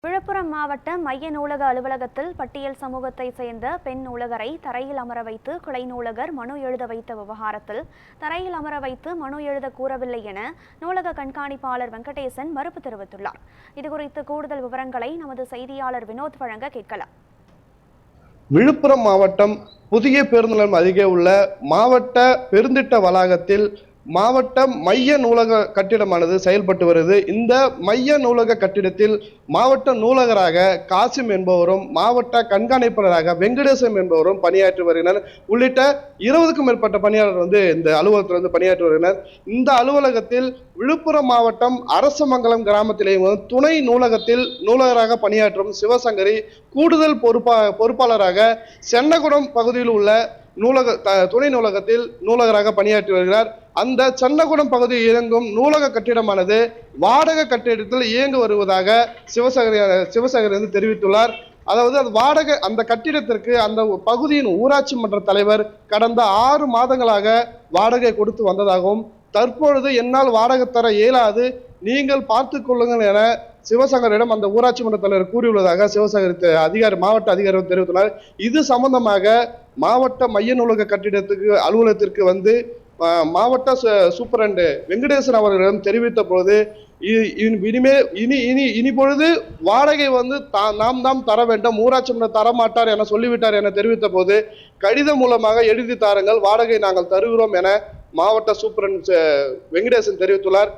விழுப்புரம் மாவட்ட மைய நூலக அலுவலகத்தில் பட்டியல் சமூகத்தை சேர்ந்த பெண் நூலகரை தரையில் அமர வைத்து கிளை நூலகர் மனு எழுத வைத்த விவகாரத்தில் தரையில் அமர வைத்து மனு எழுத கூறவில்லை என நூலக கண்காணிப்பாளர் வெங்கடேசன் மறுப்பு தெரிவித்துள்ளார். இதுகுறித்து கூடுதல் விவரங்களை நமது செய்தியாளர் வினோத் வழங்க கேட்கலாம். விழுப்புரம் மாவட்டம் புதிய பேருந்து நிலையம் அருகே உள்ள மாவட்ட பெருந்திட்ட வளாகத்தில் மாவட்ட மைய நூலக கட்டிடமானது செயல்பட்டு வருகிறது. இந்த மைய நூலக கட்டிடத்தில் மாவட்ட நூலகராக காசிம் என்பவரும் மாவட்ட கண்காணிப்பாளராக வெங்கடேசன் என்பவரும் பணியாற்றி வருகின்றனர். உள்ளிட்ட 20க்கும் மேற்பட்ட பணியாளர் இந்த அலுவலகத்தில் பணியாற்றி வருகின்றனர். இந்த அலுவலகத்தில் விழுப்புரம் மாவட்டம் அரசமங்கலம் கிராமத்திலேயும் துணை நூலகத்தில் நூலகராக பணியாற்றும் சிவசங்கரி கூடுதல் பொறுப்பாளராக சென்னகுடம் பகுதியில் உள்ள துணை நூலகத்தில் நூலகராக பணியாற்றி வருகிறார். அந்த சென்னகுடம் பகுதியில் இயங்கும் நூலக கட்டிடமானது வாடகை கட்டிடத்தில் இயங்கி வருவதாக சிவசங்கரி தெரிவித்துள்ளார். அதாவது அது வாடகை அந்த கட்டிடத்திற்கு அந்த பகுதியின் ஊராட்சி மன்ற தலைவர் கடந்த 6 மாதங்களாக வாடகை கொடுத்து வந்ததாகவும் தற்பொழுது என்னால் வாடகை தர இயலாது, நீங்கள் பார்த்துக் கொள்ளுங்கள் என சிவசங்கரிடம் அந்த ஊராட்சி மன்ற தலைவர் கூறியுள்ளதாக சிவசங்கரி மாவட்ட அதிகாரி தெரிவித்துள்ளார். இது சம்பந்தமாக மாவட்ட மைய நூலக அலுவலகத்திற்கு மாவட்ட சூப்பரண்டு வெங்கடேசன் அவர்களிடம் தெரிவித்த பொழுது இனி பொழுது வாடகை நாம் தான் தர வேண்டும், ஊராட்சி மன்ற தரமாட்டார் என சொல்லிவிட்டார் என தெரிவித்த போது கடிதம் மூலமாக எழுதி தாருங்கள், வாடகை நாங்கள் தருகிறோம் என மாவட்ட சூப்பரண்ட் வெங்கடேசன் தெரிவித்துள்ளார்.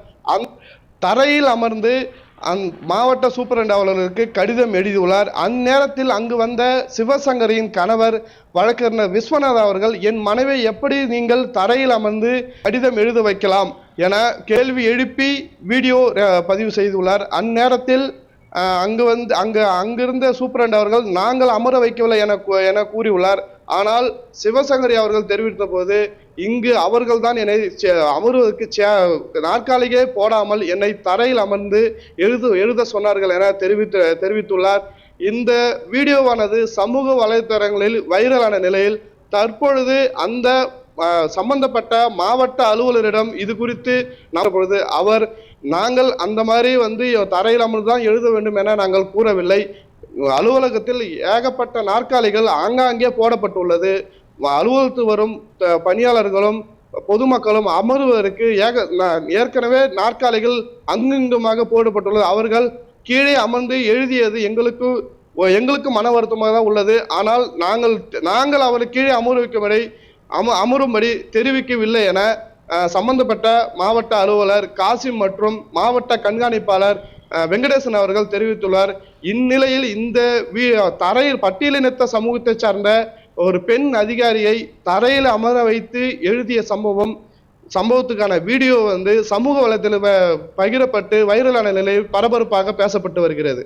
தரையில் அமர்ந்து மாவட்ட சூப்பரண்ட் அவர்களுக்கு கடிதம் எழுதியுள்ளார். அந்நேரத்தில் அங்கு வந்த சிவசங்கரியின் கணவர் வழக்கறிஞர் விஸ்வநாத் அவர்கள், என் மனைவி எப்படி நீங்கள் தரையில் அமர்ந்து கடிதம் எழுத வைக்கலாம் என கேள்வி எழுப்பி வீடியோ பதிவு செய்துள்ளார். அந்நேரத்தில் அங்கிருந்த சூப்பரண்ட் அவர்கள் நாங்கள் அமர வைக்கவில்லை என கூறியுள்ளார். ஆனால் சிவசங்கரி அவர்கள் தெரிவித்த போது இங்கு அவர்கள் தான் என்னை அமர்வதற்கு நாற்காலியே போடாமல் என்னை தரையில் அமர்ந்து எழுத சொன்னார்கள் என தெரிவித்துள்ளார். இந்த வீடியோவானது சமூக வலைதளங்களில் வைரலான நிலையில் தற்பொழுது அந்த சம்பந்தப்பட்ட மாவட்ட அலுவலரிடம் இது குறித்து பொழுது அவர், நாங்கள் அந்த மாதிரி தரையில் அமர்ந்து தான் எழுத வேண்டும் என நாங்கள் கூறவில்லை, அலுவலகத்தில் ஏகப்பட்ட நாற்காலிகள் ஆங்காங்கே போடப்பட்டுள்ளது, அலுவலகத்தில் வரும் பணியாளர்களும் பொதுமக்களும் அமர்வதற்கு ஏற்கனவே நாற்காலிகள் அங்குமாக போடப்பட்டுள்ளது, அவர்கள் கீழே அமர்ந்து எழுதியது எங்களுக்கு மன வருத்தமாக தான் உள்ளது, ஆனால் நாங்கள் அவரை கீழே அமரும்படி தெரிவிக்கவில்லை என சம்பந்தப்பட்ட மாவட்ட அலுவலர் காசிம் மற்றும் மாவட்ட கண்காணிப்பாளர் வெங்கடேசன் அவர்கள் தெரிவித்துள்ளார். இந்நிலையில் இந்த தரையில் பட்டியலினத்த சமூகத்தை சார்ந்த ஒரு பெண் அதிகாரியை தரையில் அமர வைத்து எழுதிய சம்பவத்துக்கான வீடியோ சமூக வலைதளத்தில் பகிரப்பட்டு வைரலான நிலையில் பரபரப்பாக பேசப்பட்டு வருகிறது.